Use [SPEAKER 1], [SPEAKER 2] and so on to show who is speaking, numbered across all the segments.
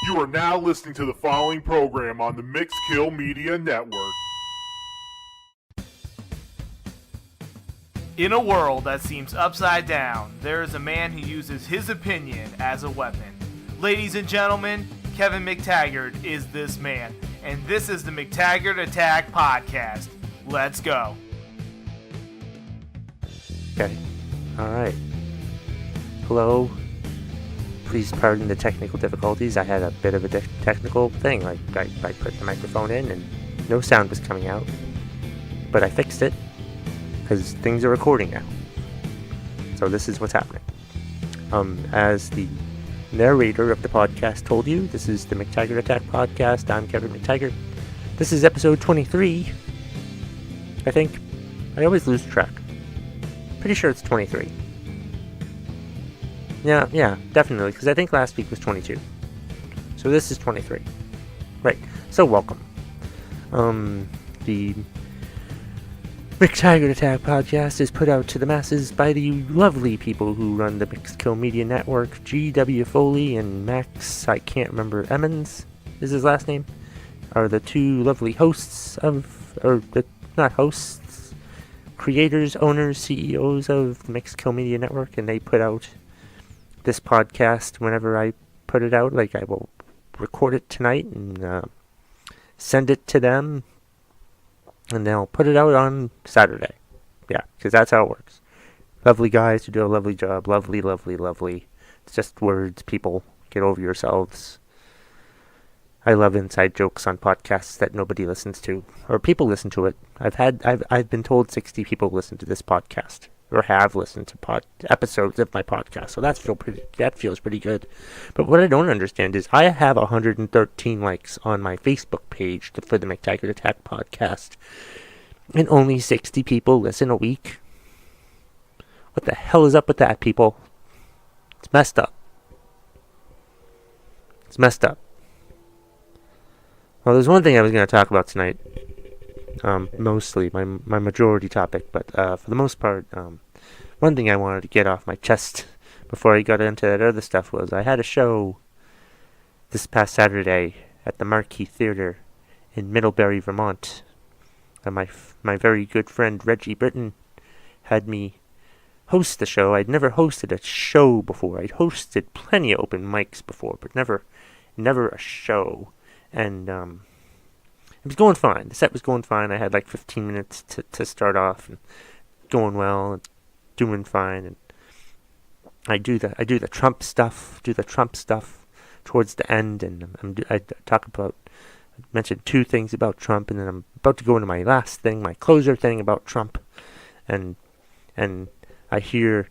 [SPEAKER 1] You are now listening to the following program on the Mixkill Media Network.
[SPEAKER 2] In a world that seems upside down, there is a man who uses his opinion as a weapon. Ladies and gentlemen, Kevin McTaggart is this man, and this is the McTaggart Attack Podcast. Let's go.
[SPEAKER 3] Okay. Alright. Hello. Please pardon the technical difficulties. I had a bit of a technical thing. Like, I put the microphone in and no sound was coming out. But I fixed it, because things are recording now. So this is what's happening. As the narrator of the podcast told you, this is the McTaggart Attack Podcast. I'm Kevin McTaggart. This is episode 23. I think. I always lose track. Pretty sure it's 23. Yeah, definitely, because I think last week was 22. So this is 23. Right, so welcome. The McTaggart Attack Podcast is put out to the masses by the lovely people who run the Mixkill Media Network. G.W. Foley and Max, I can't remember, Emmons is his last name, are the two lovely hosts creators, owners, CEOs of the Mixkill Media Network, and they put out this podcast whenever I put it out. Like, I will record it tonight and send it to them, and they'll put it out on Saturday. Yeah, because that's how it works. Lovely guys who do a lovely job. Lovely, lovely, lovely. It's just words, people. Get over yourselves. I love inside jokes on podcasts that nobody listens to, or people listen to it. I've been told 60 people listen to this podcast, or have listened to episodes of my podcast, so that feels pretty good. But what I don't understand is I have 113 likes on my Facebook page for the McTaggart Attack Podcast, and only 60 people listen a week. What the hell is up with that, people? It's messed up. It's messed up. Well, there's one thing I was going to talk about tonight. Mostly my majority topic, but for the most part, one thing I wanted to get off my chest before I got into that other stuff was I had a show this past Saturday at the Marquee Theatre in Middlebury, Vermont. My very good friend Reggie Britton had me host the show. I'd never hosted a show before. I'd hosted plenty of open mics before, but never a show. And it was going fine. The set was going fine. I had like 15 minutes to start off, and going well, and doing fine. And I do the Trump stuff. Towards the end, and I mentioned two things about Trump, and then I'm about to go into my last thing, my closer thing about Trump, and I hear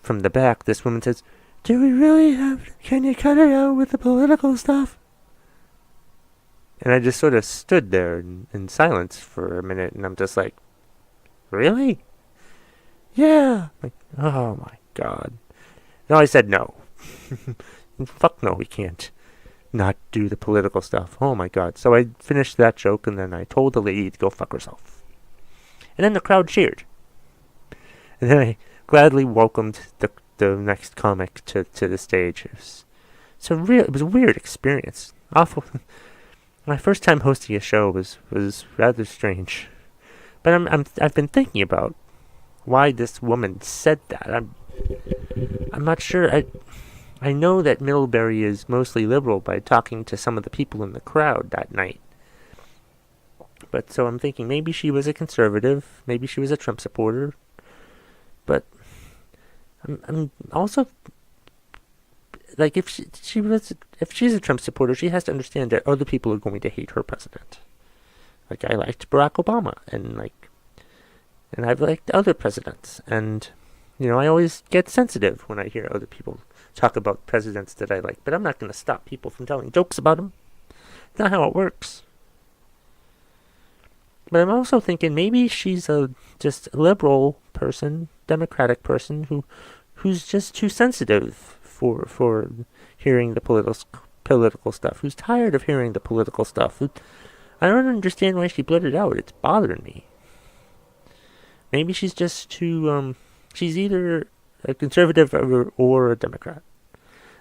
[SPEAKER 3] from the back this woman says, "Do we really have? Can you cut it out with the political stuff?" And I just sort of stood there in silence for a minute, and I'm just like, really? Yeah. Like, oh my God. No, I said no. Fuck no, we can't not do the political stuff. Oh my God. So I finished that joke, and then I told the lady to go fuck herself. And then the crowd cheered. And then I gladly welcomed the next comic to the stage. It was a weird experience. Awful. My first time hosting a show was rather strange, but I've been thinking about why this woman said that. I'm not sure. I know that Middlebury is mostly liberal by talking to some of the people in the crowd that night, but so I'm thinking maybe she was a conservative, maybe she was a Trump supporter, but I'm also. Like, if she's a Trump supporter, she has to understand that other people are going to hate her president. Like, I liked Barack Obama, and I've liked other presidents, and, I always get sensitive when I hear other people talk about presidents that I like, but I'm not going to stop people from telling jokes about them. It's not how it works. But I'm also thinking maybe she's just a liberal person, Democratic person, who's just too sensitive for hearing the political stuff, who's tired of hearing the political stuff. I don't understand why she blurted out. It's bothering me. Maybe she's just too, she's either a conservative or a Democrat.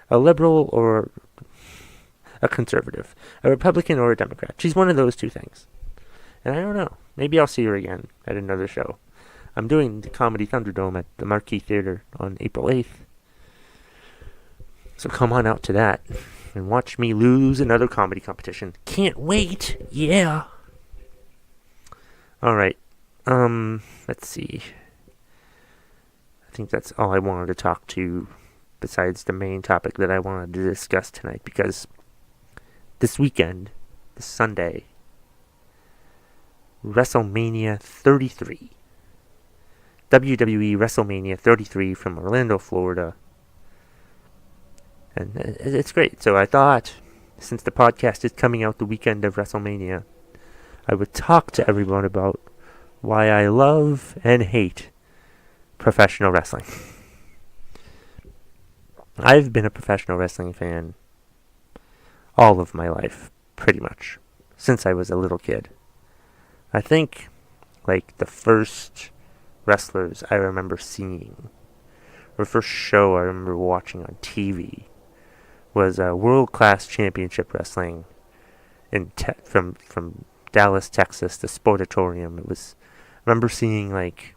[SPEAKER 3] A liberal or a conservative, a Republican, or a Democrat. She's one of those two things. And I don't know. Maybe I'll see her again at another show. I'm doing the Comedy Thunderdome at the Marquee Theater on April 8th. So come on out to that and watch me lose another comedy competition. Can't wait. Yeah. All right. Let's see. I think that's all I wanted to talk to besides the main topic that I wanted to discuss tonight, because this weekend, this Sunday, WrestleMania 33. WWE WrestleMania 33 from Orlando, Florida. And it's great. So I thought, since the podcast is coming out the weekend of WrestleMania, I would talk to everyone about why I love and hate professional wrestling. I've been a professional wrestling fan all of my life, pretty much, since I was a little kid. I think, like, the first wrestlers I remember seeing, or first show I remember watching on TV, was World Class Championship Wrestling from Dallas, Texas, the Sportatorium. I remember seeing, like,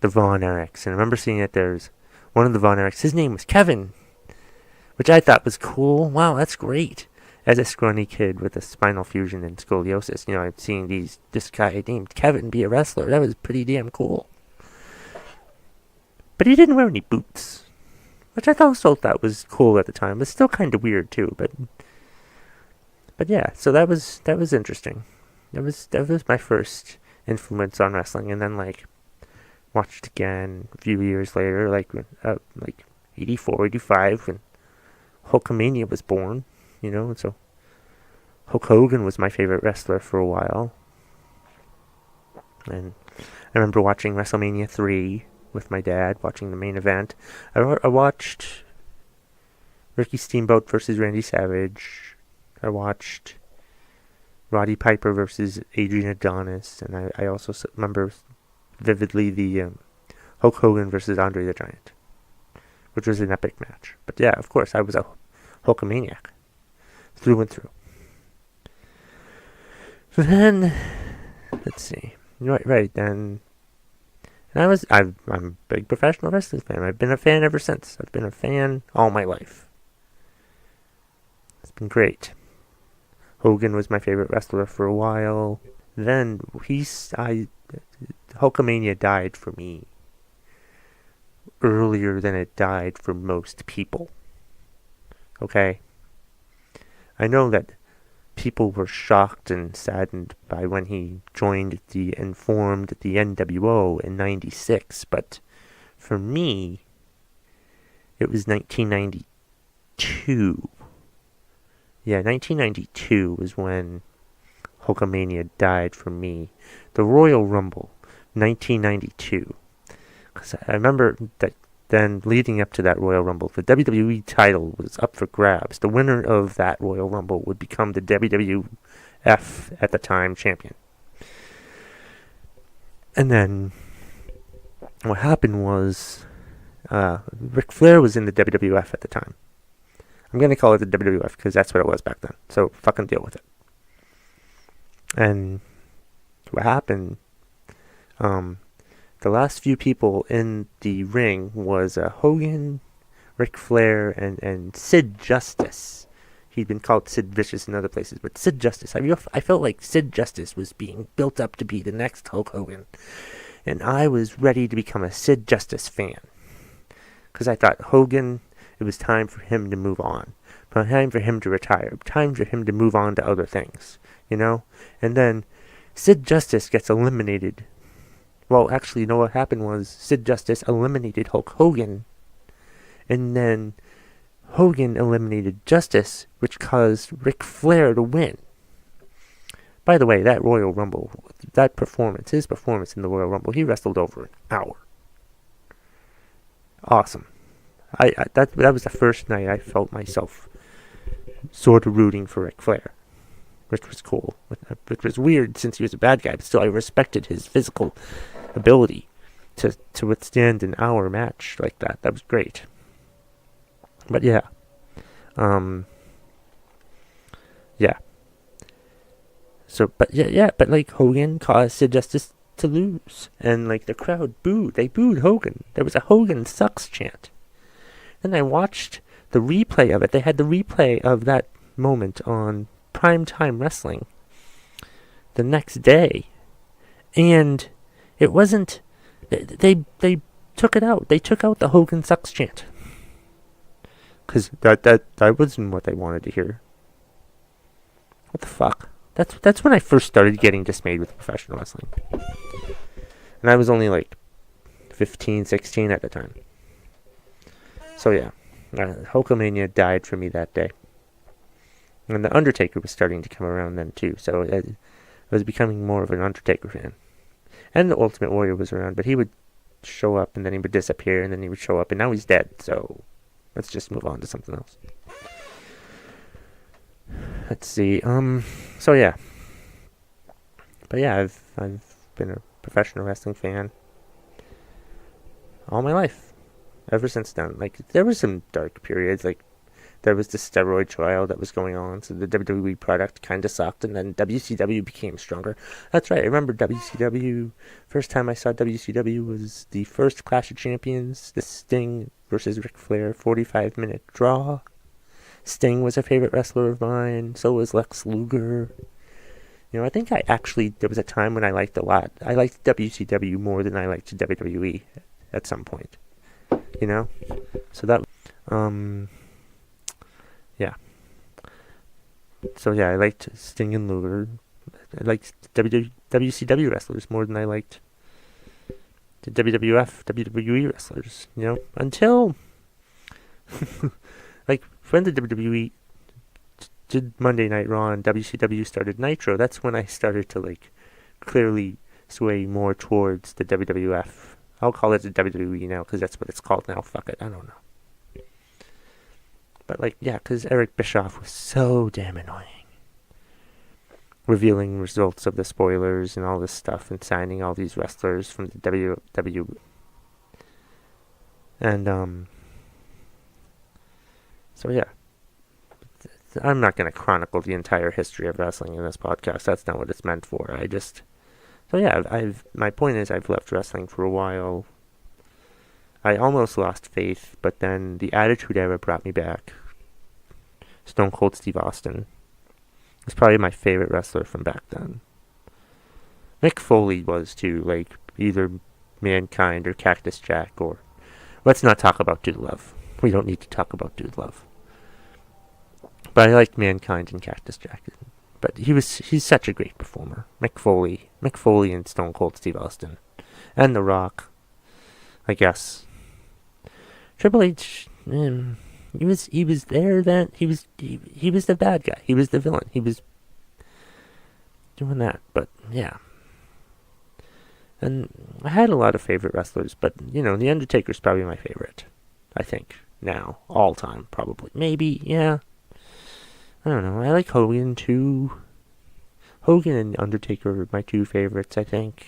[SPEAKER 3] the Von Erichs, and I remember seeing that there's one of the Von Erichs, his name was Kevin, which I thought was cool. Wow, that's great. As a scrawny kid with a spinal fusion and scoliosis, I'm seeing this guy named Kevin be a wrestler. That was pretty damn cool. But he didn't wear any boots, which I also thought was cool at the time. It was still kind of weird too, but yeah. So that was interesting. That was my first influence on wrestling, and then watched again a few years later, like 84, 85, when Hulkamania was born. And so Hulk Hogan was my favorite wrestler for a while. And I remember watching WrestleMania 3 with my dad, watching the main event. I watched Ricky Steamboat versus Randy Savage. I watched Roddy Piper versus Adrian Adonis. And I also remember vividly the Hulk Hogan versus Andre the Giant, which was an epic match. But yeah, of course, I was a Hulkamaniac. Through and through. So then, let's see. Right then. And I'm a big professional wrestling fan. I've been a fan ever since. I've been a fan all my life. It's been great. Hogan was my favorite wrestler for a while. Then Hulkamania died for me earlier than it died for most people. Okay? I know that people were shocked and saddened by when he joined and formed the NWO in 96, but for me, it was 1992. Yeah, 1992 was when Hulkamania died for me. The Royal Rumble, 1992. Because I remember that then, leading up to that Royal Rumble, the WWE title was up for grabs. The winner of that Royal Rumble would become the WWF at the time champion. And then what happened was Ric Flair was in the WWF at the time. I'm going to call it the WWF because that's what it was back then. So fucking deal with it. And what happened, the last few people in the ring was Hogan, Ric Flair, and Sid Justice. He'd been called Sid Vicious in other places, but Sid Justice. I felt like Sid Justice was being built up to be the next Hulk Hogan. And I was ready to become a Sid Justice fan. Because I thought Hogan, it was time for him to move on. Time for him to retire. Time for him to move on to other things. And then Sid Justice gets eliminated. Well, actually, what happened was Sid Justice eliminated Hulk Hogan, and then Hogan eliminated Justice, which caused Ric Flair to win. By the way, that Royal Rumble, his performance in the Royal Rumble, he wrestled over an hour. Awesome. That was the first night I felt myself sort of rooting for Ric Flair, which was cool. Which was weird since he was a bad guy, but still I respected his physical ability to withstand an hour match like that. That was great. But yeah. Yeah. So, but but like Hogan caused Sid Justice to lose, and like the crowd booed. They booed Hogan. There was a Hogan sucks chant. Then I watched the replay of it. They had the replay of that moment on Primetime Wrestling the next day, and it wasn't. They took it out. They took out the Hogan sucks chant because that wasn't what they wanted to hear. What the fuck? That's when I first started getting dismayed with professional wrestling. And I was only like 15, 16 at the time. So yeah, Hulkamania died for me that day. And The Undertaker was starting to come around then too, so I was becoming more of an Undertaker fan. And the Ultimate Warrior was around, but he would show up and then he would disappear and then he would show up and now he's dead, so let's just move on to something else. Let's see. So yeah. But yeah, I've been a professional wrestling fan all my life. Ever since then. Like, there were some dark periods. Like, there was the steroid trial that was going on, so the WWE product kind of sucked, and then WCW became stronger. That's right. I remember WCW. First time I saw WCW was the first Clash of Champions, the Sting versus Ric Flair 45-minute draw. Sting was a favorite wrestler of mine. So was Lex Luger. You know, I think there was a time when I liked WCW more than I liked WWE at some point. You know? So that, yeah. So yeah, I liked Sting and Luger. I liked WCW wrestlers more than I liked the WWE wrestlers, you know? Until, like, when the WWE did Monday Night Raw and WCW started Nitro, that's when I started to, like, clearly sway more towards the WWF. I'll call it the WWE now, because that's what it's called now. Fuck it, I don't know. But, like, yeah, because Eric Bischoff was so damn annoying. Revealing results of the spoilers and all this stuff and signing all these wrestlers from the WWE. And, so yeah. I'm not going to chronicle the entire history of wrestling in this podcast. That's not what it's meant for. So yeah, my point is I've left wrestling for a while. I almost lost faith, but then the Attitude Era brought me back. Stone Cold Steve Austin was probably my favorite wrestler from back then. Mick Foley was too, like either Mankind or Cactus Jack, or let's not talk about Dude Love. We don't need to talk about Dude Love. But I liked Mankind and Cactus Jack. But he's such a great performer. Mick Foley and Stone Cold Steve Austin. And The Rock, I guess. Triple H, he was there then. He was the bad guy. He was the villain. He was doing that. But yeah. And I had a lot of favorite wrestlers, but you know, The Undertaker's probably my favorite. I think now, all time, probably. Maybe, yeah. I don't know. I like Hogan too. Hogan and Undertaker are my two favorites, I think.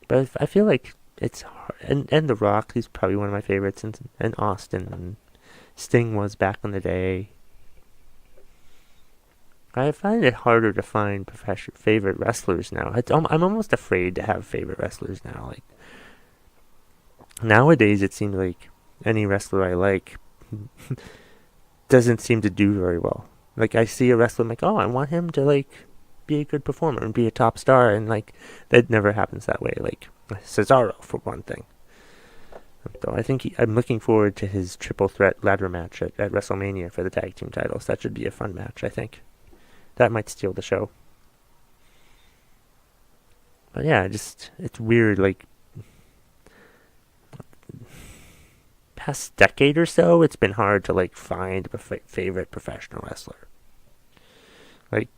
[SPEAKER 3] But I feel like it's hard. And The Rock is probably one of my favorites, and Austin and Sting was back in the day. I find it harder to find favorite wrestlers now. I'm almost afraid to have favorite wrestlers now. Like nowadays, it seems like any wrestler I like doesn't seem to do very well. Like I see a wrestler, I'm like, oh, I want him to like be a good performer and be a top star, and like that never happens that way. Like Cesaro, for one thing. So I think I'm looking forward to his triple threat ladder match at WrestleMania for the tag team titles. That should be a fun match, I think. That might steal the show. But yeah, it's weird, like past decade or so, it's been hard to like find a favorite professional wrestler. Like,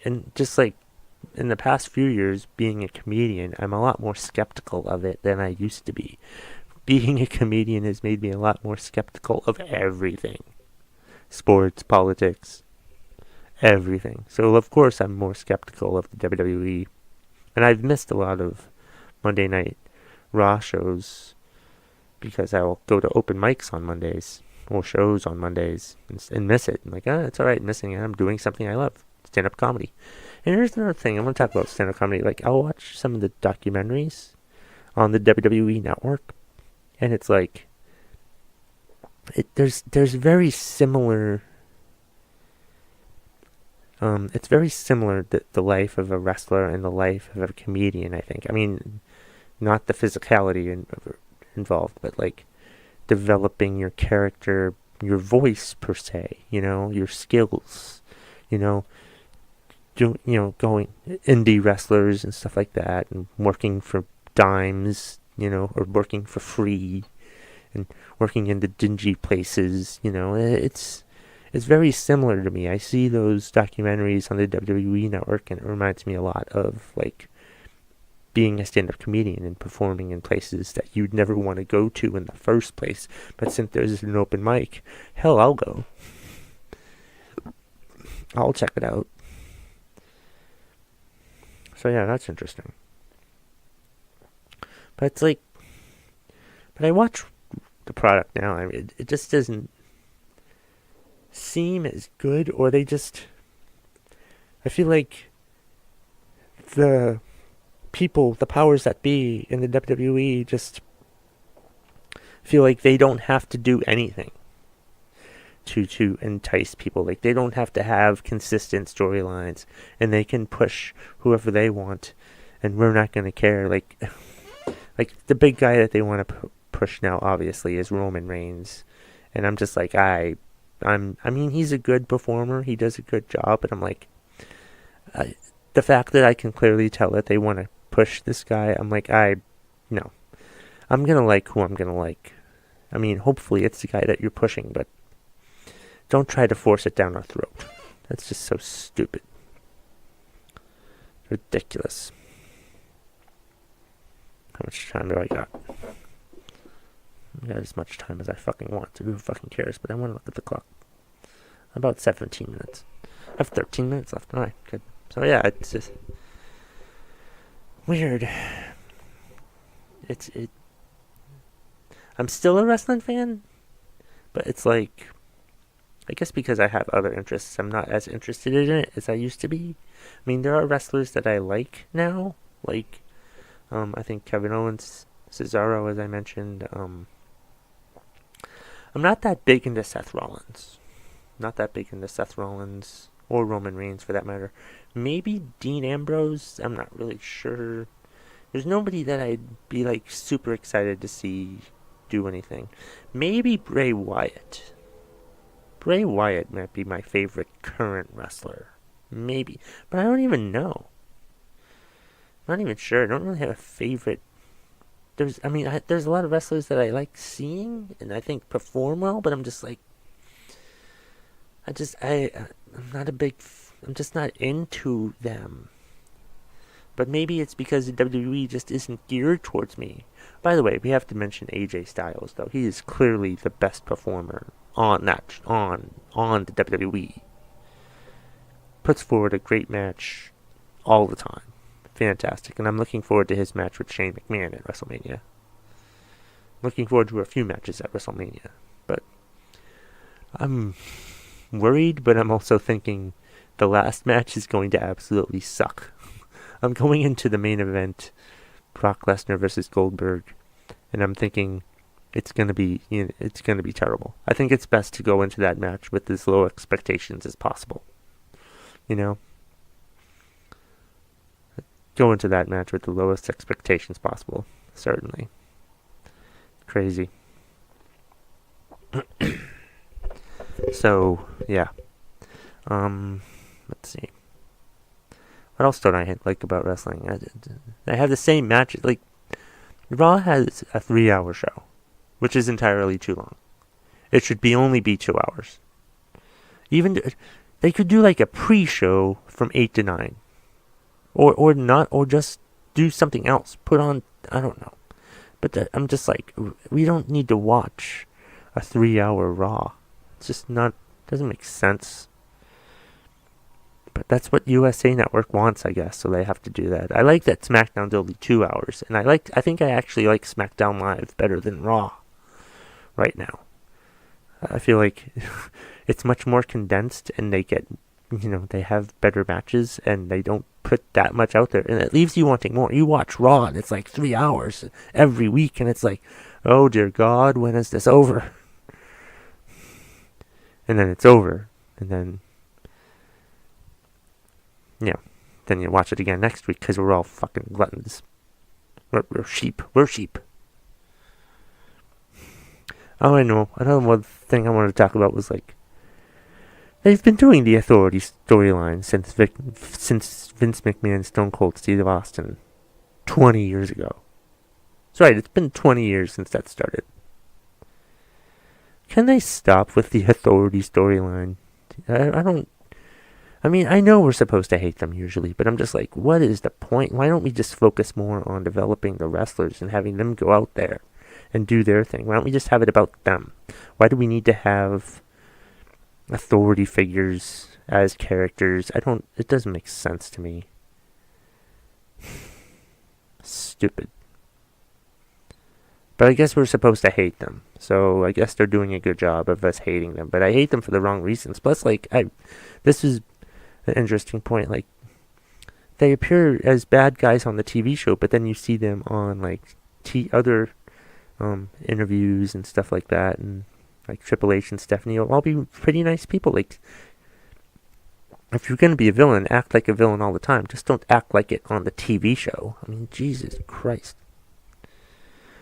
[SPEAKER 3] and just like in the past few years, being a comedian, I'm a lot more skeptical of it than I used to be. Being a comedian has made me a lot more skeptical of everything. Sports, politics, everything. So of course I'm more skeptical of the WWE. And I've missed a lot of Monday Night Raw shows because I'll go to open mics on Mondays. or shows on Mondays and miss it. I'm like, it's alright missing it. I'm doing something I love. Stand-up comedy. And here's another thing. I want to talk about stand-up comedy. Like, I'll watch some of the documentaries on the WWE network, and it's like, there's very similar, it's very similar, the life of a wrestler and the life of a comedian, I think. I mean, not the physicality involved, but like developing your character, your voice per se, your skills, going indie wrestlers and stuff like that, and working for dimes, or working for free, and working in the dingy places, it's very similar to me. I see those documentaries on the WWE network, and it reminds me a lot of like being a stand-up comedian and performing in places that you'd never want to go to in the first place. But since there's an open mic, hell, I'll go. I'll check it out. So yeah, that's interesting. But it's like, but I watch the product now. I mean, it just doesn't seem as good, or I feel like the people, the powers that be in the WWE, just feel like they don't have to do anything to entice people. Like, they don't have to have consistent storylines, and they can push whoever they want, and we're not going to care. Like the big guy that they want to push now, obviously, is Roman Reigns, and I'm just like, I mean, he's a good performer, he does a good job, but I'm like, the fact that I can clearly tell that they want to push this guy, I'm like, no. I'm going to like who I'm going to like. I mean, hopefully it's the guy that you're pushing, but don't try to force it down our throat. That's just so stupid. Ridiculous. How much time do I got? I got as much time as I fucking want to. Who fucking cares? But I want to look at the clock. About 17 minutes. I have 13 minutes left. Alright, good. So yeah, it's just weird. I'm still a wrestling fan, but it's like, I guess because I have other interests, I'm not as interested in it as I used to be. I mean, there are wrestlers that I like now, like, I think Kevin Owens, Cesaro, as I mentioned. I'm not that big into Seth Rollins. Or Roman Reigns, for that matter. Maybe Dean Ambrose, I'm not really sure. There's nobody that I'd be, like, super excited to see do anything. Maybe Bray Wyatt. Bray Wyatt might be my favorite current wrestler. Maybe. But I don't even know. I'm not even sure. I don't really have a favorite. There's a lot of wrestlers that I like seeing and I think perform well, but I'm just like, I'm just not into them. But maybe it's because the WWE just isn't geared towards me. By the way, we have to mention AJ Styles, though. He is clearly the best performer on the WWE. Puts forward a great match all the time. Fantastic. And I'm looking forward to his match with Shane McMahon at WrestleMania. Looking forward to a few matches at WrestleMania. But I'm worried, but I'm also thinking the last match is going to absolutely suck. I'm going into the main event, Brock Lesnar versus Goldberg, and I'm thinking it's going to be terrible. I think it's best to go into that match with as low expectations as possible. Go into that match with the lowest expectations possible. Certainly. Crazy. So, yeah. Let's see. What else don't I like about wrestling? I have the same match. Like, Raw has a 3-hour show, which is entirely too long. It should only be 2 hours. Even they could do like a pre-show from 8 to 9, or not, or just do something else. Put on, I don't know. But I'm just like, we don't need to watch a 3-hour Raw. It's just doesn't make sense. But that's what USA Network wants, I guess, so they have to do that. I like that SmackDown's only 2 hours, and I think I actually like SmackDown Live better than Raw right now. I feel like it's much more condensed, and they get, they have better matches, and they don't put that much out there, and it leaves you wanting more. You watch Raw, and it's like 3 hours every week, and it's like, oh dear God, when is this over? And then it's over, and then, then you watch it again next week, because we're all fucking gluttons. We're sheep. We're sheep. Oh, I know. Another one thing I wanted to talk about was, like, they've been doing the Authority storyline since Vince McMahon and Stone Cold Steve Austin 20 years ago. That's right, it's been 20 years since that started. Can they stop with the Authority storyline? I know we're supposed to hate them usually, but I'm just like, what is the point? Why don't we just focus more on developing the wrestlers and having them go out there and do their thing? Why don't we just have it about them? Why do we need to have Authority figures as characters? It doesn't make sense to me. Stupid. But I guess we're supposed to hate them. So I guess they're doing a good job of us hating them. But I hate them for the wrong reasons. Plus, like, this is an interesting point. Like, they appear as bad guys on the TV show, but then you see them on, like, other interviews and stuff like that, and like Triple H and Stephanie will all be pretty nice people. Like, if you're going to be a villain, act like a villain all the time. Just don't act like it on the TV show. I mean, Jesus Christ.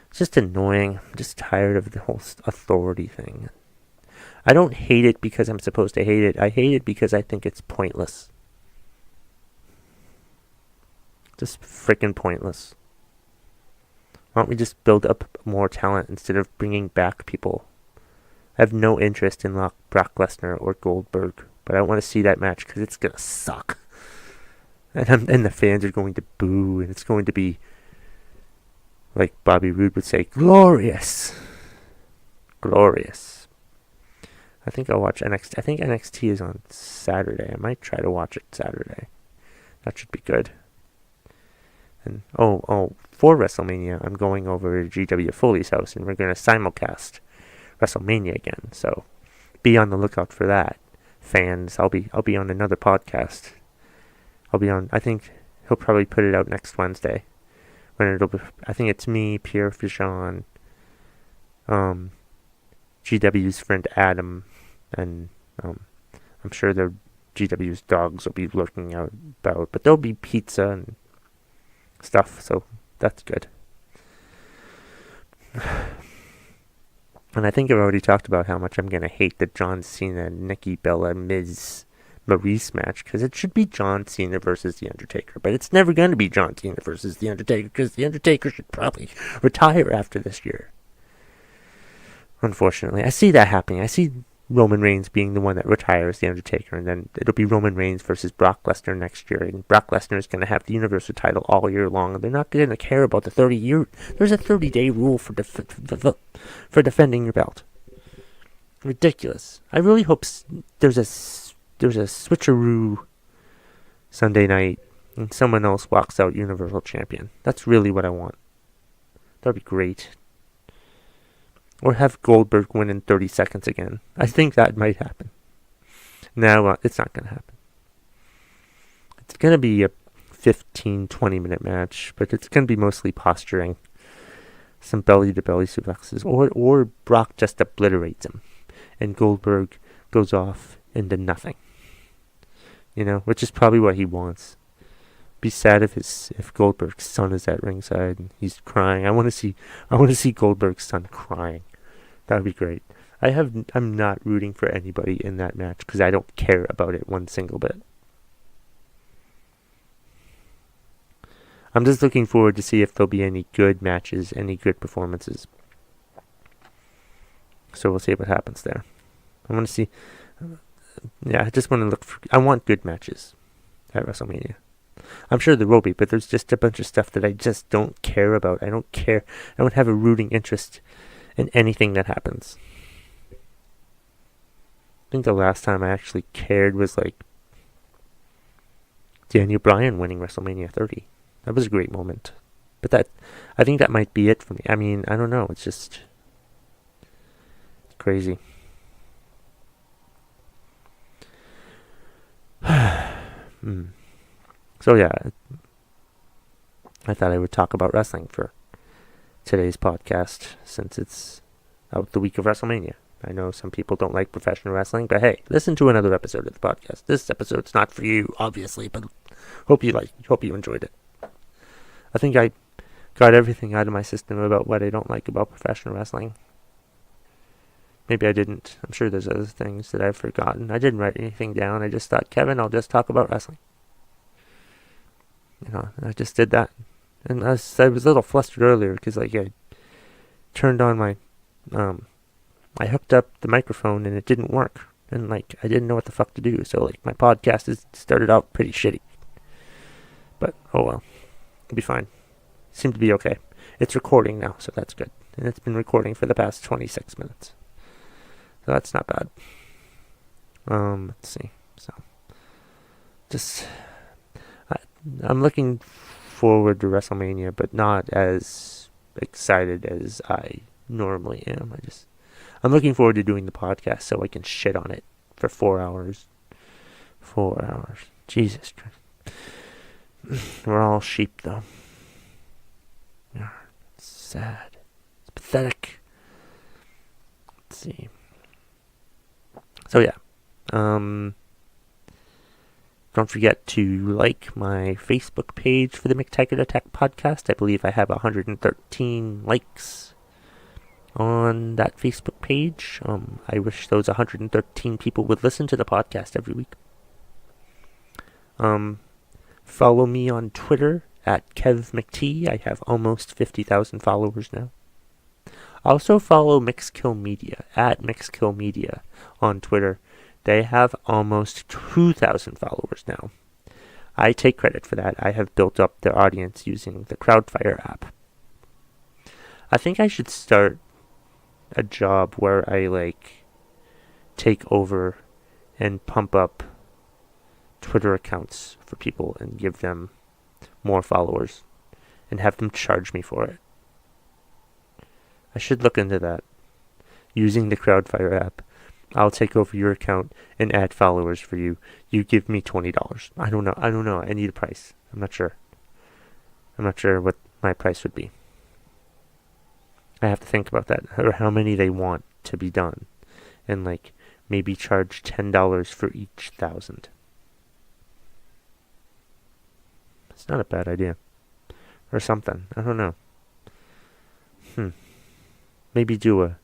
[SPEAKER 3] It's just annoying. I'm just tired of the whole Authority thing. I don't hate it because I'm supposed to hate it. I hate it because I think it's pointless. Just freaking pointless. Why don't we just build up more talent instead of bringing back people? I have no interest in Brock Lesnar or Goldberg, but I want to see that match because it's going to suck. And the fans are going to boo, and it's going to be, like Bobby Roode would say, glorious. Glorious. I think I'll watch NXT. I think NXT is on Saturday. I might try to watch it Saturday. That should be good. And for WrestleMania, I'm going over to GW Foley's house, and we're going to simulcast WrestleMania again. So be on the lookout for that, fans. I'll be on another podcast. I'll be on. I think he'll probably put it out next Wednesday. When it'll be, I think it's me, Pierre Fichon, GW's friend Adam, and I'm sure the GW's dogs will be lurking about, but there'll be pizza and stuff, so that's good. And I think I've already talked about how much I'm going to hate the John Cena, Nikki Bella, Miz, Maurice match, because it should be John Cena versus The Undertaker, but it's never going to be John Cena versus The Undertaker, because The Undertaker should probably retire after this year. Unfortunately, I see that happening. I see Roman Reigns being the one that retires The Undertaker, and then it'll be Roman Reigns versus Brock Lesnar next year, and Brock Lesnar is going to have the Universal title all year long, and they're not going to care about the 30-year. There's a 30-day rule for defending your belt. Ridiculous. I really hope there's a switcheroo Sunday night, and someone else walks out Universal Champion. That's really what I want. That'd be great. Or have Goldberg win in 30 seconds again. I think that might happen. No, it's not going to happen. It's going to be a 15, 20-minute match, but it's going to be mostly posturing. Some belly-to-belly suplexes. Or Brock just obliterates him, and Goldberg goes off into nothing. Which is probably what he wants. Be sad if Goldberg's son is at ringside and he's crying. I want to see Goldberg's son crying. That would be great. I'm not rooting for anybody in that match because I don't care about it one single bit. I'm just looking forward to see if there'll be any good matches, any good performances. So we'll see what happens there. I want to see. I just want to look for. I want good matches at WrestleMania. I'm sure there will be, but there's just a bunch of stuff that I just don't care about. I don't care. I don't have a rooting interest in anything that happens. I think the last time I actually cared was like Daniel Bryan winning WrestleMania 30. That was a great moment. But I think that might be it for me. I mean, I don't know. It's just crazy. So yeah, I thought I would talk about wrestling for today's podcast since it's out the week of WrestleMania. I know some people don't like professional wrestling, but hey, listen to another episode of the podcast. This episode's not for you, obviously, but hope you enjoyed it. I think I got everything out of my system about what I don't like about professional wrestling. Maybe I didn't. I'm sure there's other things that I've forgotten. I didn't write anything down. I just thought, Kevin, I'll just talk about wrestling. I just did that. And I was a little flustered earlier because, I turned on my, I hooked up the microphone and it didn't work. And, I didn't know what the fuck to do. So, my podcast has started out pretty shitty. But, oh well. It'll be fine. Seemed to be okay. It's recording now, so that's good. And it's been recording for the past 26 minutes. So that's not bad. Let's see. So, I'm looking forward to WrestleMania, but not as excited as I normally am. I'm looking forward to doing the podcast so I can shit on it for 4 hours. 4 hours. Jesus Christ. We're all sheep, though. Yeah, it's sad. It's pathetic. Let's see. So yeah, don't forget to like my Facebook page for the McTaggart Attack Podcast. I believe I have 113 likes on that Facebook page. I wish those 113 people would listen to the podcast every week. Follow me on Twitter at KevMcT. I have almost 50,000 followers now. Also follow Mixkill Media at Mixkill Media on Twitter. They have almost 2,000 followers now. I take credit for that. I have built up their audience using the Crowdfire app. I think I should start a job where I take over and pump up Twitter accounts for people and give them more followers and have them charge me for it. I should look into that. Using the Crowdfire app, I'll take over your account and add followers for you. You give me $20. I don't know. I need a price. I'm not sure what my price would be. I have to think about that, or how many they want to be done. And maybe charge $10 for each 1,000. It's not a bad idea. Or something. I don't know. Maybe do a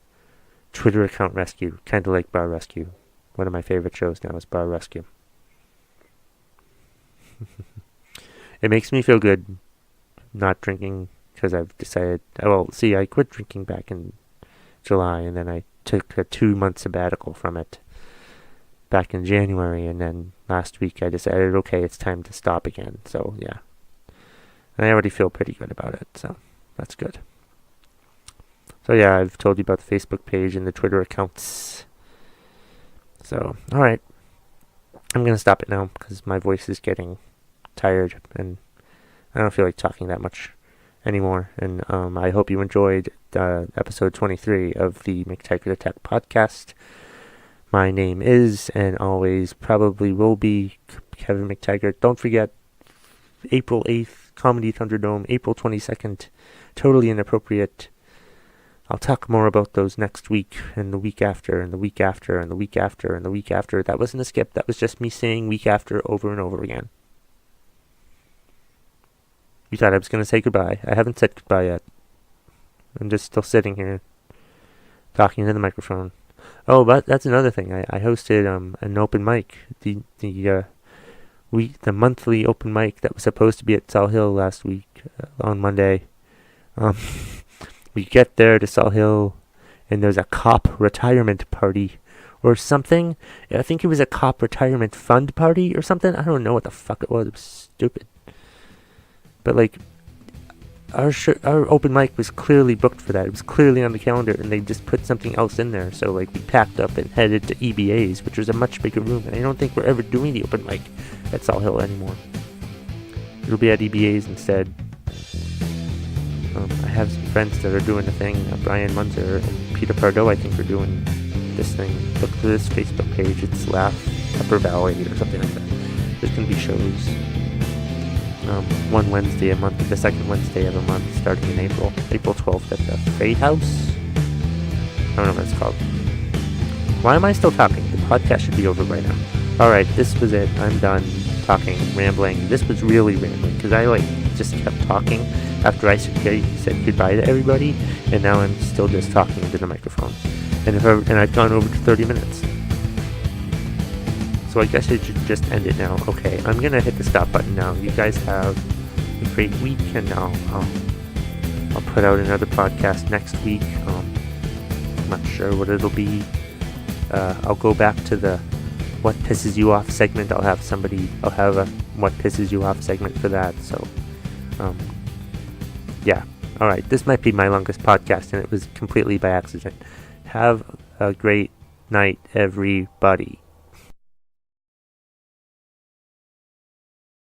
[SPEAKER 3] Twitter account rescue, kind of like Bar Rescue. One of my favorite shows now is Bar Rescue. It makes me feel good not drinking because I've decided, I quit drinking back in July and then I took a 2-month sabbatical from it back in January, and then last week I decided, okay, it's time to stop again. So yeah. And I already feel pretty good about it, so that's good. So yeah, I've told you about the Facebook page and the Twitter accounts. So, alright. I'm going to stop it now because my voice is getting tired and I don't feel like talking that much anymore. And I hope you enjoyed episode 23 of the McTaggart Attack Podcast. My name is, and always probably will be, Kevin McTaggart. Don't forget, April 8th, Comedy Thunderdome, April 22nd, Totally Inappropriate. I'll talk more about those next week, and the week after, and the week after, and the week after, and the week after. That wasn't a skip, that was just me saying week after over and over again. You thought I was going to say goodbye. I haven't said goodbye yet. I'm just still sitting here, talking to the microphone. Oh, but that's another thing. I hosted an open mic, the monthly open mic that was supposed to be at Sal Hill last week on Monday. We get there to Sal Hill, and there's a cop retirement party or something. I think it was a cop retirement fund party or something. I don't know what the fuck it was. It was stupid. But our open mic was clearly booked for that. It was clearly on the calendar, and they just put something else in there. So we packed up and headed to EBA's, which was a much bigger room. And I don't think we're ever doing the open mic at Sal Hill anymore. It'll be at EBA's instead. I have some friends that are doing the thing. Brian Munzer and Peter Pardo, I think, are doing this thing. Look for this Facebook page. It's Laugh Upper Valley or something like that. There's going to be shows one Wednesday a month, the second Wednesday of a month, starting in April 12th at the Fade House. I don't know what it's called. Why am I still talking? The podcast should be over by now. Alright, this was it. I'm done talking, rambling. This was really rambling, because I just kept talking after I said goodbye to everybody, and now I'm still just talking into the microphone. And I've gone over to 30 minutes. So I guess I should just end it now. Okay, I'm gonna hit the stop button now. You guys have a great week, and I'll put out another podcast next week. I'm not sure what it'll be. I'll go back to the What Pisses You Off segment. I'll have a What Pisses You Off segment for that. So, yeah. Alright, this might be my longest podcast, and it was completely by accident. Have a great night, everybody.